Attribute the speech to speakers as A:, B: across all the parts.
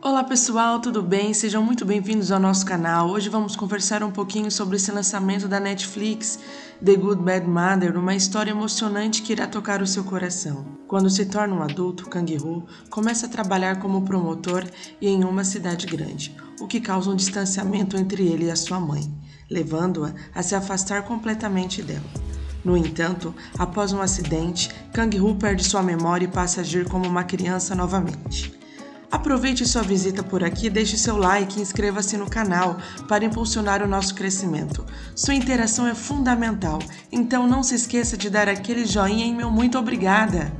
A: Olá pessoal, tudo bem? Sejam muito bem-vindos ao nosso canal. Hoje vamos conversar um pouquinho sobre esse lançamento da Netflix, The Good Bad Mother, uma história emocionante que irá tocar o seu coração. Quando se torna um adulto, Kang-Ho começa a trabalhar como promotor e em uma cidade grande, o que causa um distanciamento entre ele e a sua mãe, levando-a a se afastar completamente dela. No entanto, após um acidente, Kang-Ho perde sua memória e passa a agir como uma criança novamente. Aproveite sua visita por aqui, deixe seu like e inscreva-se no canal para impulsionar o nosso crescimento. Sua interação é fundamental, então não se esqueça de dar aquele joinha e meu muito obrigada!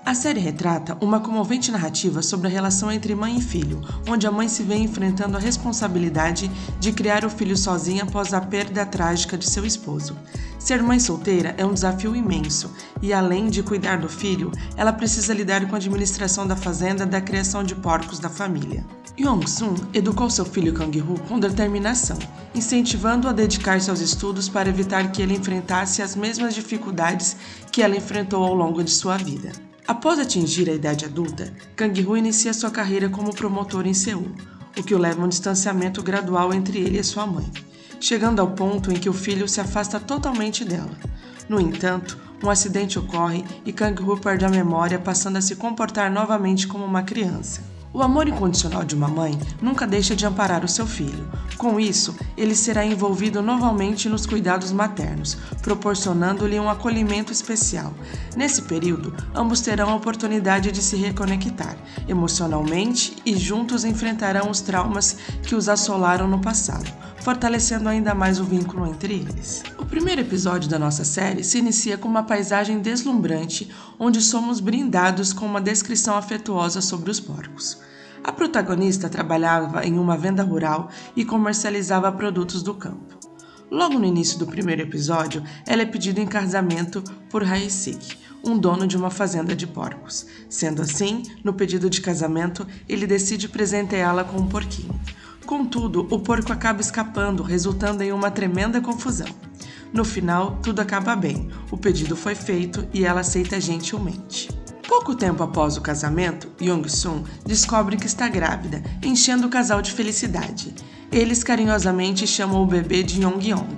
A: A série retrata uma comovente narrativa sobre a relação entre mãe e filho, onde a mãe se vê enfrentando a responsabilidade de criar o filho sozinha após a perda trágica de seu esposo. Ser mãe solteira é um desafio imenso e, além de cuidar do filho, ela precisa lidar com a administração da fazenda e da criação de porcos da família. Yong-sun educou seu filho Kang-Ho com determinação, incentivando-o a dedicar-se aos estudos para evitar que ele enfrentasse as mesmas dificuldades que ela enfrentou ao longo de sua vida. Após atingir a idade adulta, Kang-Ho inicia sua carreira como promotor em Seul, o que o leva a um distanciamento gradual entre ele e sua mãe, chegando ao ponto em que o filho se afasta totalmente dela. No entanto, um acidente ocorre e Kang-Ho perde a memória, passando a se comportar novamente como uma criança. O amor incondicional de uma mãe nunca deixa de amparar o seu filho. Com isso, ele será envolvido novamente nos cuidados maternos, proporcionando-lhe um acolhimento especial. Nesse período, ambos terão a oportunidade de se reconectar emocionalmente e juntos enfrentarão os traumas que os assolaram no passado, fortalecendo ainda mais o vínculo entre eles. O primeiro episódio da nossa série se inicia com uma paisagem deslumbrante, onde somos brindados com uma descrição afetuosa sobre os porcos. A protagonista trabalhava em uma venda rural e comercializava produtos do campo. Logo no início do primeiro episódio, ela é pedida em casamento por Hae-sik, um dono de uma fazenda de porcos. Sendo assim, no pedido de casamento, ele decide presenteá-la com um porquinho. Contudo, o porco acaba escapando, resultando em uma tremenda confusão. No final, tudo acaba bem, o pedido foi feito e ela aceita gentilmente. Pouco tempo após o casamento, Yong-sun descobre que está grávida, enchendo o casal de felicidade. Eles carinhosamente chamam o bebê de Yong-yong,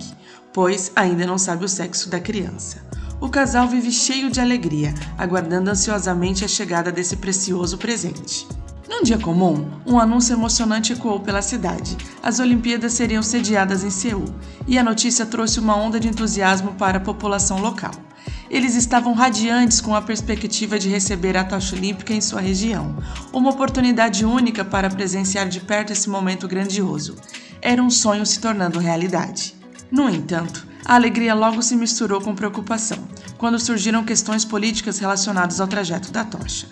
A: pois ainda não sabe o sexo da criança. O casal vive cheio de alegria, aguardando ansiosamente a chegada desse precioso presente. Num dia comum, um anúncio emocionante ecoou pela cidade. As Olimpíadas seriam sediadas em Seul, e a notícia trouxe uma onda de entusiasmo para a população local. Eles estavam radiantes com a perspectiva de receber a tocha olímpica em sua região, uma oportunidade única para presenciar de perto esse momento grandioso. Era um sonho se tornando realidade. No entanto, a alegria logo se misturou com preocupação, quando surgiram questões políticas relacionadas ao trajeto da tocha.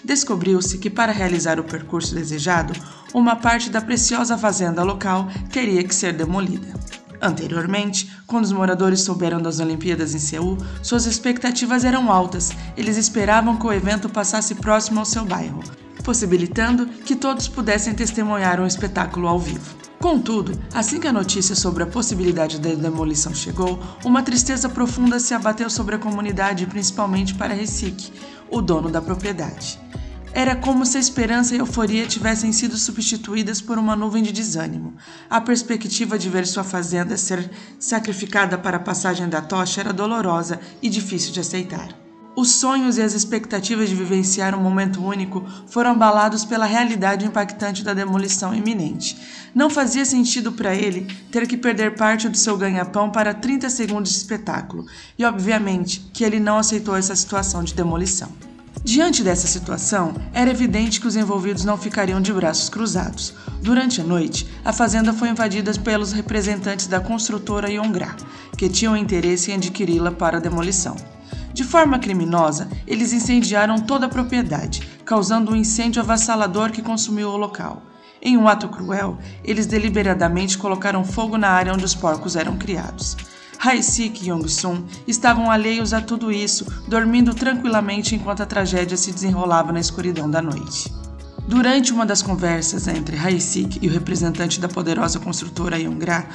A: Descobriu-se que, para realizar o percurso desejado, uma parte da preciosa fazenda local teria que ser demolida. Anteriormente, quando os moradores souberam das Olimpíadas em Seul, suas expectativas eram altas. Eles esperavam que o evento passasse próximo ao seu bairro, possibilitando que todos pudessem testemunhar um espetáculo ao vivo. Contudo, assim que a notícia sobre a possibilidade da demolição chegou, uma tristeza profunda se abateu sobre a comunidade, principalmente para Hae-sik, o dono da propriedade. Era como se a esperança e a euforia tivessem sido substituídas por uma nuvem de desânimo. A perspectiva de ver sua fazenda ser sacrificada para a passagem da tocha era dolorosa e difícil de aceitar. Os sonhos e as expectativas de vivenciar um momento único foram abalados pela realidade impactante da demolição iminente. Não fazia sentido para ele ter que perder parte do seu ganha-pão para 30 segundos de espetáculo, e obviamente que ele não aceitou essa situação de demolição. Diante dessa situação, era evidente que os envolvidos não ficariam de braços cruzados. Durante a noite, a fazenda foi invadida pelos representantes da construtora Yongra, que tinham interesse em adquiri-la para a demolição. De forma criminosa, eles incendiaram toda a propriedade, causando um incêndio avassalador que consumiu o local. Em um ato cruel, eles deliberadamente colocaram fogo na área onde os porcos eram criados. Hae-sik e Yong-sun estavam alheios a tudo isso, dormindo tranquilamente enquanto a tragédia se desenrolava na escuridão da noite. Durante uma das conversas entre Hae-sik e o representante da poderosa construtora Yongra,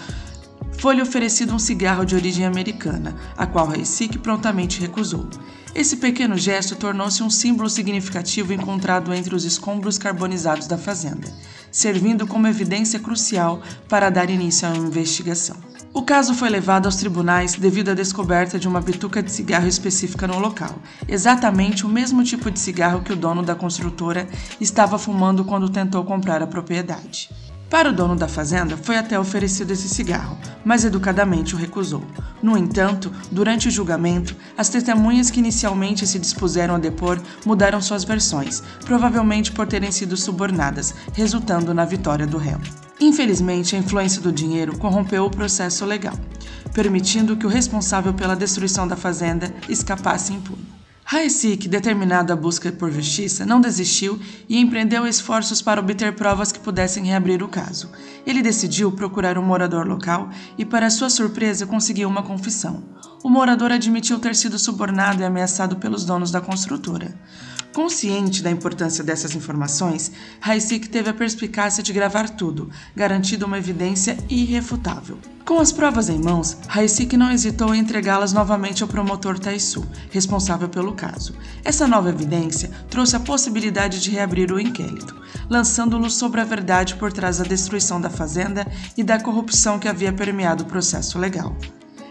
A: foi-lhe oferecido um cigarro de origem americana, a qual Hae-sik prontamente recusou. Esse pequeno gesto tornou-se um símbolo significativo encontrado entre os escombros carbonizados da fazenda. servindo como evidência crucial para dar início à investigação. O caso foi levado aos tribunais devido à descoberta de uma bituca de cigarro específica no local, exatamente o mesmo tipo de cigarro que o dono da construtora estava fumando quando tentou comprar a propriedade. Para o dono da fazenda, foi até oferecido esse cigarro, mas educadamente o recusou. No entanto, durante o julgamento, as testemunhas que inicialmente se dispuseram a depor mudaram suas versões, provavelmente por terem sido subornadas, resultando na vitória do réu. Infelizmente, a influência do dinheiro corrompeu o processo legal, permitindo que o responsável pela destruição da fazenda escapasse impune. Haesik, determinado à busca por justiça, não desistiu e empreendeu esforços para obter provas que pudessem reabrir o caso. Ele decidiu procurar um morador local e, para sua surpresa, conseguiu uma confissão. O morador admitiu ter sido subornado e ameaçado pelos donos da construtora. Consciente da importância dessas informações, Haesik teve a perspicácia de gravar tudo, garantindo uma evidência irrefutável. Com as provas em mãos, Haesik não hesitou em entregá-las novamente ao promotor Taisu, responsável pelo caso. Essa nova evidência trouxe a possibilidade de reabrir o inquérito, lançando-luz sobre a verdade por trás da destruição da fazenda e da corrupção que havia permeado o processo legal.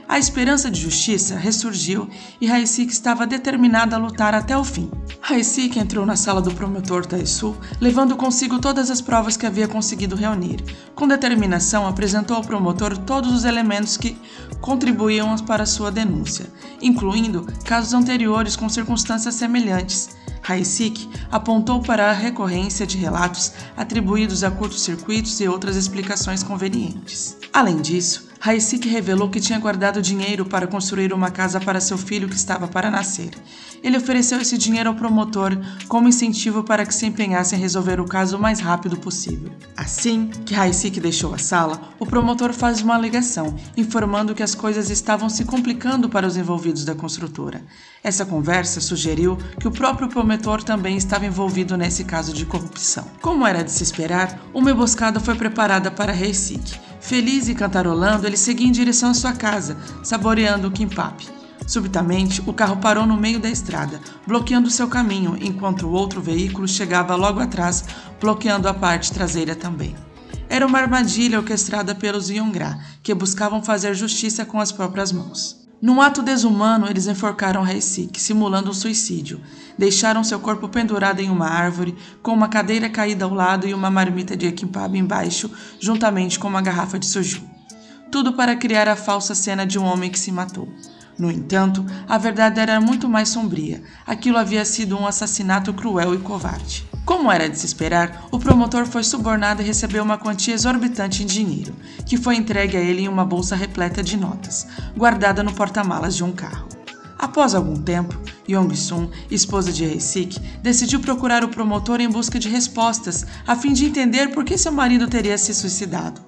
A: A esperança de justiça ressurgiu e Haesik estava determinada a lutar até o fim. Haesik entrou na sala do promotor Taisu, levando consigo todas as provas que havia conseguido reunir. Com determinação, apresentou ao promotor todos os elementos que contribuíam para sua denúncia, incluindo casos anteriores com circunstâncias semelhantes. Haesik apontou para a recorrência de relatos atribuídos a curtos-circuitos e outras explicações convenientes. Além disso, Haesik revelou que tinha guardado dinheiro para construir uma casa para seu filho que estava para nascer. Ele ofereceu esse dinheiro ao promotor como incentivo para que se empenhasse em resolver o caso o mais rápido possível. Assim que Haesik deixou a sala, o promotor faz uma alegação, informando que as coisas estavam se complicando para os envolvidos da construtora. Essa conversa sugeriu que o próprio promotor também estava envolvido nesse caso de corrupção. Como era de se esperar, uma emboscada foi preparada para Haesik. Feliz e cantarolando, ele seguia em direção à sua casa, saboreando o kimbap. Subitamente, o carro parou no meio da estrada, bloqueando seu caminho, enquanto o outro veículo chegava logo atrás, bloqueando a parte traseira também. Era uma armadilha orquestrada pelos Yongra, que buscavam fazer justiça com as próprias mãos. Num ato desumano, eles enforcaram Haesik, simulando um suicídio. Deixaram seu corpo pendurado em uma árvore, com uma cadeira caída ao lado e uma marmita de kimbap embaixo, juntamente com uma garrafa de soju. Tudo para criar a falsa cena de um homem que se matou. No entanto, a verdade era muito mais sombria. Aquilo havia sido um assassinato cruel e covarde. Como era de se esperar, o promotor foi subornado e recebeu uma quantia exorbitante em dinheiro, que foi entregue a ele em uma bolsa repleta de notas, guardada no porta-malas de um carro. Após algum tempo, Yong-sun, esposa de Haesik, decidiu procurar o promotor em busca de respostas, a fim de entender por que seu marido teria se suicidado.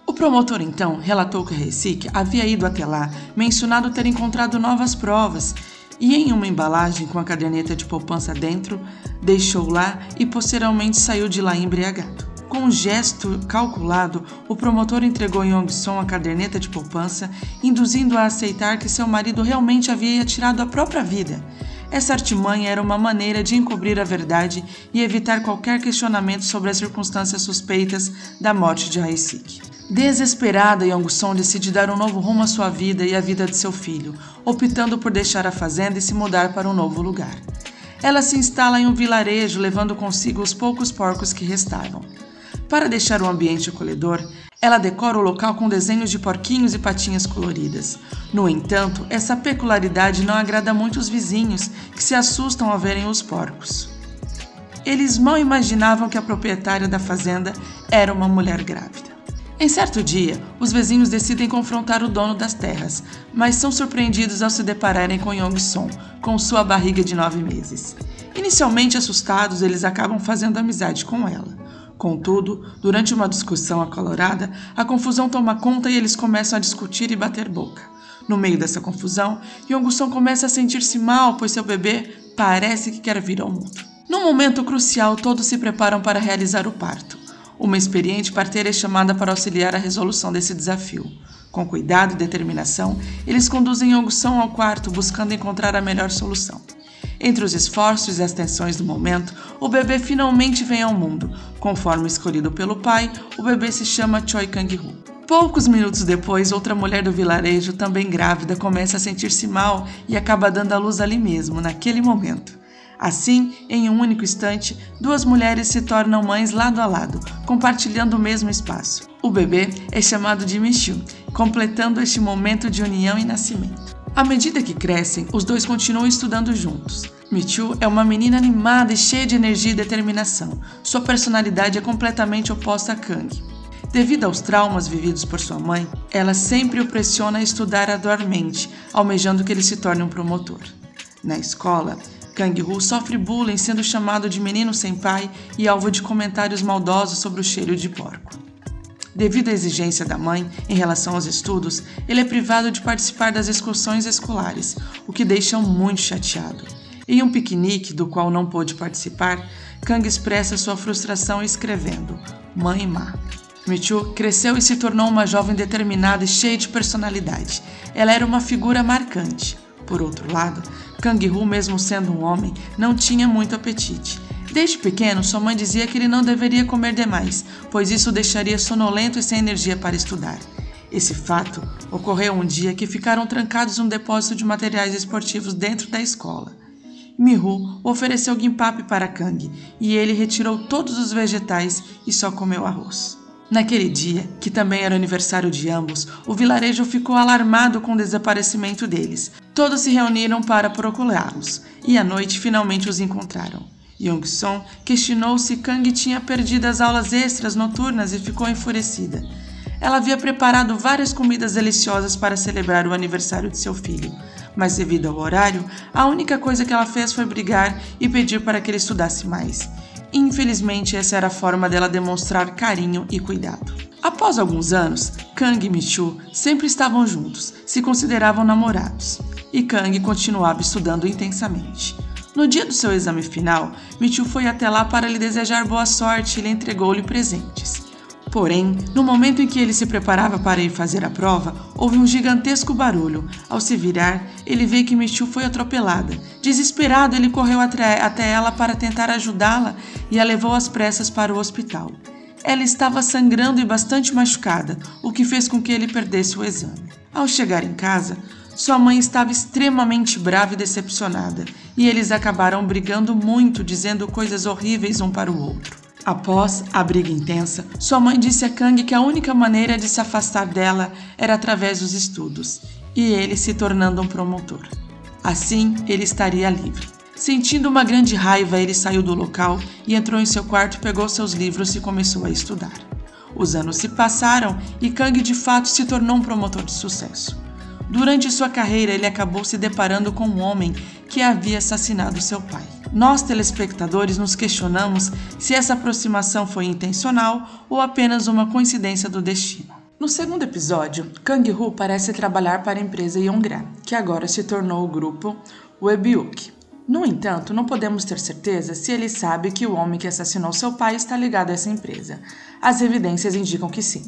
A: O promotor, então, relatou que Haesik havia ido até lá, mencionado ter encontrado novas provas, e em uma embalagem com a caderneta de poupança dentro, deixou lá e posteriormente saiu de lá embriagado. Com um gesto calculado, o promotor entregou a Yong-sun a caderneta de poupança, induzindo-a a aceitar que seu marido realmente havia tirado a própria vida. Essa artimanha era uma maneira de encobrir a verdade e evitar qualquer questionamento sobre as circunstâncias suspeitas da morte de Haesik. Desesperada, Yong-sun decide dar um novo rumo à sua vida e à vida de seu filho, optando por deixar a fazenda e se mudar para um novo lugar. Ela se instala em um vilarejo, levando consigo os poucos porcos que restavam. Para deixar o ambiente acolhedor, ela decora o local com desenhos de porquinhos e patinhas coloridas. No entanto, essa peculiaridade não agrada muito os vizinhos, que se assustam ao verem os porcos. Eles mal imaginavam que a proprietária da fazenda era uma mulher grávida. Em certo dia, os vizinhos decidem confrontar o dono das terras, mas são surpreendidos ao se depararem com Yong-sun, com sua barriga de 9 meses. Inicialmente assustados, eles acabam fazendo amizade com ela. Contudo, durante uma discussão acalorada, a confusão toma conta e eles começam a discutir e bater boca. No meio dessa confusão, Yong-sun começa a sentir-se mal, pois seu bebê parece que quer vir ao mundo. Num momento crucial, todos se preparam para realizar o parto. Uma experiente parteira é chamada para auxiliar a resolução desse desafio. Com cuidado e determinação, eles conduzem Yong-sun ao quarto, buscando encontrar a melhor solução. Entre os esforços e as tensões do momento, o bebê finalmente vem ao mundo. Conforme escolhido pelo pai, o bebê se chama Choi Kang-hoo. Poucos minutos depois, outra mulher do vilarejo, também grávida, começa a sentir-se mal e acaba dando à luz ali mesmo, naquele momento. Assim, em um único instante, duas mulheres se tornam mães lado a lado, compartilhando o mesmo espaço. O bebê é chamado de Michu, completando este momento de união e nascimento. À medida que crescem, os dois continuam estudando juntos. Michu é uma menina animada e cheia de energia e determinação. Sua personalidade é completamente oposta a Kang. Devido aos traumas vividos por sua mãe, ela sempre o pressiona a estudar arduamente, almejando que ele se torne um promotor. Na escola, Kang-hoo sofre bullying, sendo chamado de menino sem pai e alvo de comentários maldosos sobre o cheiro de porco. Devido à exigência da mãe em relação aos estudos, ele é privado de participar das excursões escolares, o que deixa-o muito chateado. Em um piquenique do qual não pôde participar, Kang expressa sua frustração escrevendo: "Mãe má". Michu cresceu e se tornou uma jovem determinada e cheia de personalidade. Ela era uma figura marcante. Por outro lado, Kang-hoo, mesmo sendo um homem, não tinha muito apetite. Desde pequeno, sua mãe dizia que ele não deveria comer demais, pois isso o deixaria sonolento e sem energia para estudar. Esse fato ocorreu um dia que ficaram trancados num depósito de materiais esportivos dentro da escola. Miho ofereceu gimbap para Kang e ele retirou todos os vegetais e só comeu arroz. Naquele dia, que também era aniversário de ambos, o vilarejo ficou alarmado com o desaparecimento deles. Todos se reuniram para procurá-los, e à noite finalmente os encontraram. Young-soo questionou se Kang tinha perdido as aulas extras noturnas e ficou enfurecida. Ela havia preparado várias comidas deliciosas para celebrar o aniversário de seu filho, mas devido ao horário, a única coisa que ela fez foi brigar e pedir para que ele estudasse mais. Infelizmente, essa era a forma dela demonstrar carinho e cuidado. Após alguns anos, Kang e Michu sempre estavam juntos, se consideravam namorados, e Kang continuava estudando intensamente. No dia do seu exame final, Michu foi até lá para lhe desejar boa sorte e lhe entregou-lhe presentes. Porém, no momento em que ele se preparava para ir fazer a prova, houve um gigantesco barulho. Ao se virar, ele vê que Michu foi atropelada. Desesperado, ele correu até ela para tentar ajudá-la e a levou às pressas para o hospital. Ela estava sangrando e bastante machucada, o que fez com que ele perdesse o exame. Ao chegar em casa, sua mãe estava extremamente brava e decepcionada, e eles acabaram brigando muito, dizendo coisas horríveis um para o outro. Após a briga intensa, sua mãe disse a Kang que a única maneira de se afastar dela era através dos estudos, e ele se tornando um promotor. Assim, ele estaria livre. Sentindo uma grande raiva, ele saiu do local e entrou em seu quarto, pegou seus livros e começou a estudar. Os anos se passaram e Kang de fato se tornou um promotor de sucesso. Durante sua carreira, ele acabou se deparando com um homem que havia assassinado seu pai. Nós, telespectadores, nos questionamos se essa aproximação foi intencional ou apenas uma coincidência do destino. No segundo episódio, Kang-hoo parece trabalhar para a empresa Yongra, que agora se tornou o grupo Webbyuk. No entanto, não podemos ter certeza se ele sabe que o homem que assassinou seu pai está ligado a essa empresa. As evidências indicam que sim.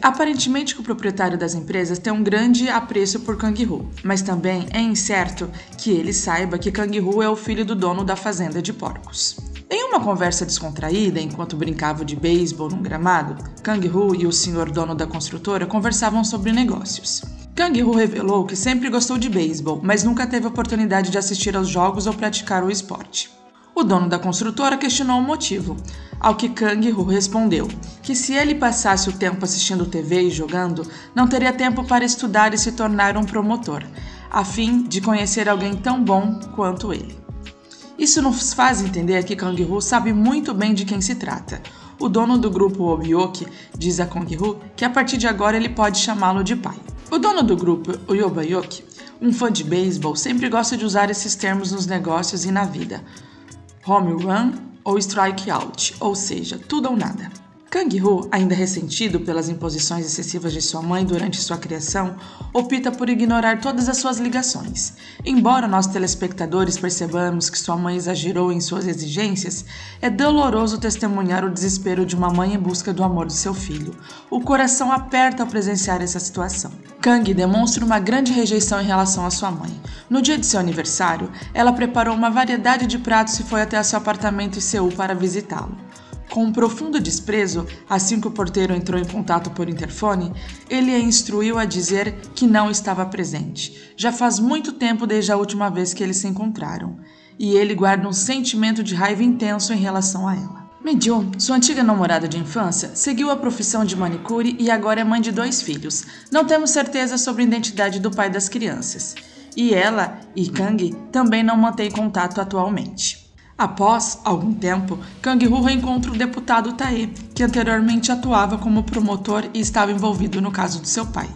A: Aparentemente que o proprietário das empresas tem um grande apreço por Kang-hoo, mas também é incerto que ele saiba que Kang-hoo é o filho do dono da fazenda de porcos. Em uma conversa descontraída, enquanto brincavam de beisebol num gramado, Kang-hoo e o senhor dono da construtora conversavam sobre negócios. Kang-hoo revelou que sempre gostou de beisebol, mas nunca teve oportunidade de assistir aos jogos ou praticar o esporte. O dono da construtora questionou o motivo, ao que Kang-hoo respondeu que se ele passasse o tempo assistindo TV e jogando, não teria tempo para estudar e se tornar um promotor, a fim de conhecer alguém tão bom quanto ele. Isso nos faz entender que Kang-hoo sabe muito bem de quem se trata. O dono do grupo Webbyuk diz a Kang-hoo que a partir de agora ele pode chamá-lo de pai. O dono do grupo Webbyuk, um fã de beisebol, sempre gosta de usar esses termos nos negócios e na vida. Home run ou strikeout, ou seja, tudo ou nada. Kang-hoo, ainda ressentido pelas imposições excessivas de sua mãe durante sua criação, opta por ignorar todas as suas ligações. Embora nós telespectadores percebamos que sua mãe exagerou em suas exigências, é doloroso testemunhar o desespero de uma mãe em busca do amor de seu filho. O coração aperta ao presenciar essa situação. Kang demonstra uma grande rejeição em relação à sua mãe. No dia de seu aniversário, ela preparou uma variedade de pratos e foi até seu apartamento em Seul para visitá-lo. Com um profundo desprezo, assim que o porteiro entrou em contato por interfone, ele a instruiu a dizer que não estava presente. Já faz muito tempo desde a última vez que eles se encontraram, e ele guarda um sentimento de raiva intenso em relação a ela. Mi-joo, sua antiga namorada de infância, seguiu a profissão de manicure e agora é mãe de 2 filhos. Não temos certeza sobre a identidade do pai das crianças. E ela e Kang também não mantêm contato atualmente. Após algum tempo, Kang-hoo reencontra o deputado Tae, que anteriormente atuava como promotor e estava envolvido no caso de seu pai.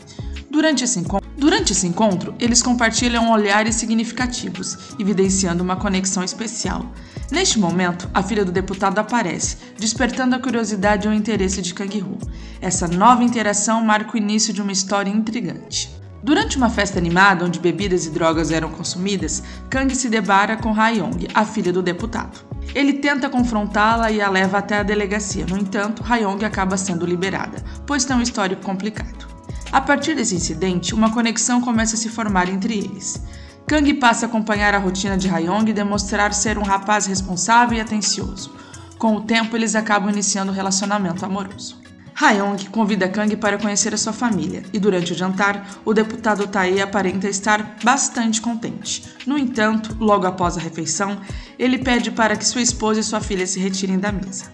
A: Durante esse encontro, eles compartilham olhares significativos, evidenciando uma conexão especial. Neste momento, a filha do deputado aparece, despertando a curiosidade e o interesse de Kang-hoo. Essa nova interação marca o início de uma história intrigante. Durante uma festa animada onde bebidas e drogas eram consumidas, Kang se depara com Ha-young, a filha do deputado. Ele tenta confrontá-la e a leva até a delegacia. No entanto, Ha-young acaba sendo liberada, pois tem um histórico complicado. A partir desse incidente, uma conexão começa a se formar entre eles. Kang passa a acompanhar a rotina de Ha-young e demonstrar ser um rapaz responsável e atencioso. Com o tempo, eles acabam iniciando um relacionamento amoroso. Ha-young convida Kang para conhecer a sua família, e durante o jantar, o deputado Tae aparenta estar bastante contente. No entanto, logo após a refeição, ele pede para que sua esposa e sua filha se retirem da mesa.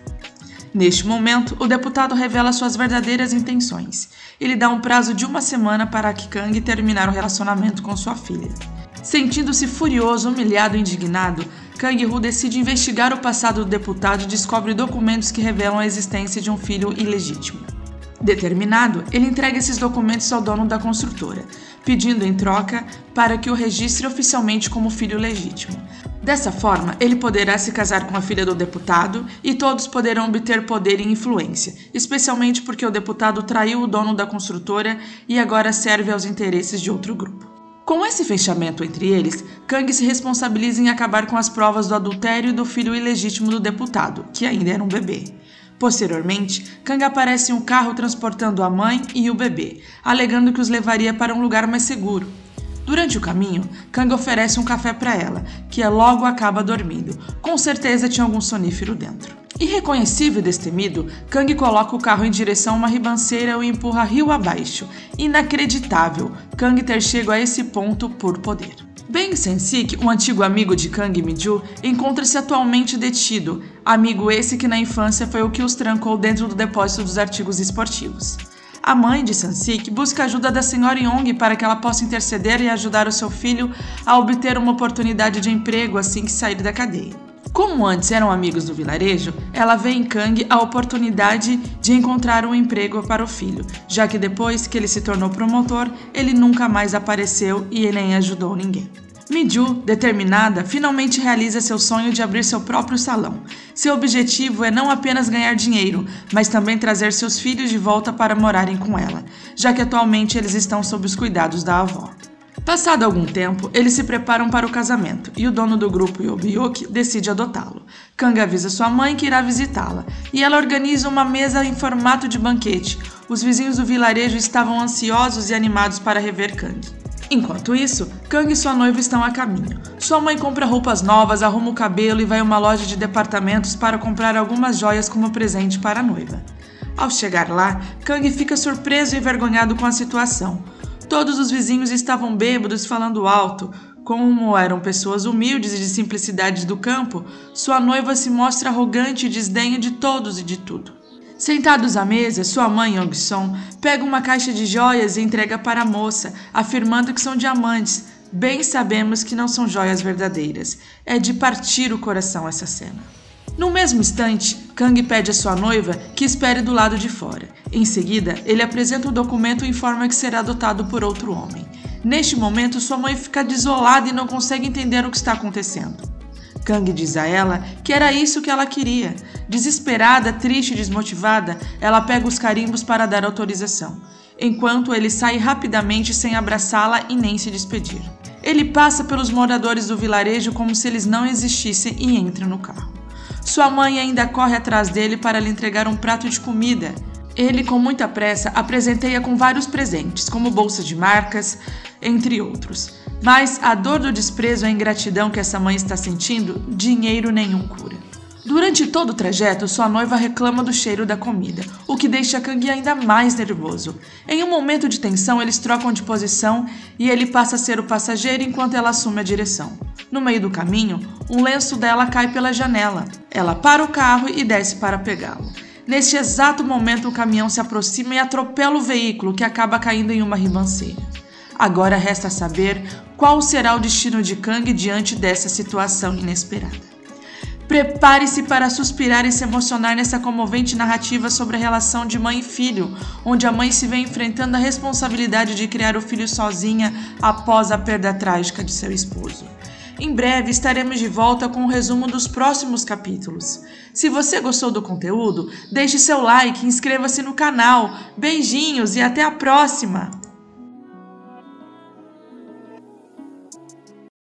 A: Neste momento, o deputado revela suas verdadeiras intenções. Ele dá um prazo de 1 semana para que Kang terminar o relacionamento com sua filha. Sentindo-se furioso, humilhado e indignado, Kang-hoo decide investigar o passado do deputado e descobre documentos que revelam a existência de um filho ilegítimo. Determinado, ele entrega esses documentos ao dono da construtora, pedindo em troca para que o registre oficialmente como filho legítimo. Dessa forma, ele poderá se casar com a filha do deputado e todos poderão obter poder e influência, especialmente porque o deputado traiu o dono da construtora e agora serve aos interesses de outro grupo. Com esse fechamento entre eles, Kang se responsabiliza em acabar com as provas do adultério do filho ilegítimo do deputado, que ainda era um bebê. Posteriormente, Kang aparece em um carro transportando a mãe e o bebê, alegando que os levaria para um lugar mais seguro. Durante o caminho, Kang oferece um café para ela, que logo acaba dormindo. Com certeza tinha algum sonífero dentro. Irreconhecível e destemido, Kang coloca o carro em direção a uma ribanceira e o empurra rio abaixo. Inacreditável, Kang ter chegado a esse ponto por poder. Bang Sen-sik, um antigo amigo de Kang e Mi-joo, encontra-se atualmente detido, amigo esse que na infância foi o que os trancou dentro do depósito dos artigos esportivos. A mãe de Sen-sik busca a ajuda da senhora Young para que ela possa interceder e ajudar o seu filho a obter uma oportunidade de emprego assim que sair da cadeia. Como antes eram amigos do vilarejo, ela vê em Kang a oportunidade de encontrar um emprego para o filho, já que depois que ele se tornou promotor, ele nunca mais apareceu e nem ajudou ninguém. Mi-joo, determinada, finalmente realiza seu sonho de abrir seu próprio salão. Seu objetivo é não apenas ganhar dinheiro, mas também trazer seus filhos de volta para morarem com ela, já que atualmente eles estão sob os cuidados da avó. Passado algum tempo, eles se preparam para o casamento e o dono do grupo, Yobi-yuki, decide adotá-lo. Kang avisa sua mãe que irá visitá-la e ela organiza uma mesa em formato de banquete. Os vizinhos do vilarejo estavam ansiosos e animados para rever Kang. Enquanto isso, Kang e sua noiva estão a caminho. Sua mãe compra roupas novas, arruma o cabelo e vai a uma loja de departamentos para comprar algumas joias como presente para a noiva. Ao chegar lá, Kang fica surpreso e envergonhado com a situação. Todos os vizinhos estavam bêbados falando alto. Como eram pessoas humildes e de simplicidade do campo, sua noiva se mostra arrogante e desdenha de todos e de tudo. Sentados à mesa, sua mãe, Young-song, pega uma caixa de joias e entrega para a moça, afirmando que são diamantes. Bem sabemos que não são joias verdadeiras. É de partir o coração essa cena. No mesmo instante, Kang pede à sua noiva que espere do lado de fora. Em seguida, ele apresenta um documento e informa que será adotado por outro homem. Neste momento, sua mãe fica desolada e não consegue entender o que está acontecendo. Kang diz a ela que era isso que ela queria. Desesperada, triste e desmotivada, ela pega os carimbos para dar autorização, enquanto ele sai rapidamente sem abraçá-la e nem se despedir. Ele passa pelos moradores do vilarejo como se eles não existissem e entra no carro. Sua mãe ainda corre atrás dele para lhe entregar um prato de comida. Ele, com muita pressa, a presenteia com vários presentes, como bolsas de marcas, entre outros. Mas a dor do desprezo e a ingratidão que essa mãe está sentindo, dinheiro nenhum cura. Durante todo o trajeto, sua noiva reclama do cheiro da comida, o que deixa Kang ainda mais nervoso. Em um momento de tensão, eles trocam de posição e ele passa a ser o passageiro enquanto ela assume a direção. No meio do caminho, um lenço dela cai pela janela. Ela para o carro e desce para pegá-lo. Neste exato momento, o caminhão se aproxima e atropela o veículo, que acaba caindo em uma ribanceira. Agora resta saber qual será o destino de Kang diante dessa situação inesperada. Prepare-se para suspirar e se emocionar nessa comovente narrativa sobre a relação de mãe e filho, onde a mãe se vê enfrentando a responsabilidade de criar o filho sozinha após a perda trágica de seu esposo. Em breve estaremos de volta com um resumo dos próximos capítulos. Se você gostou do conteúdo, deixe seu like e inscreva-se no canal. Beijinhos e até a próxima!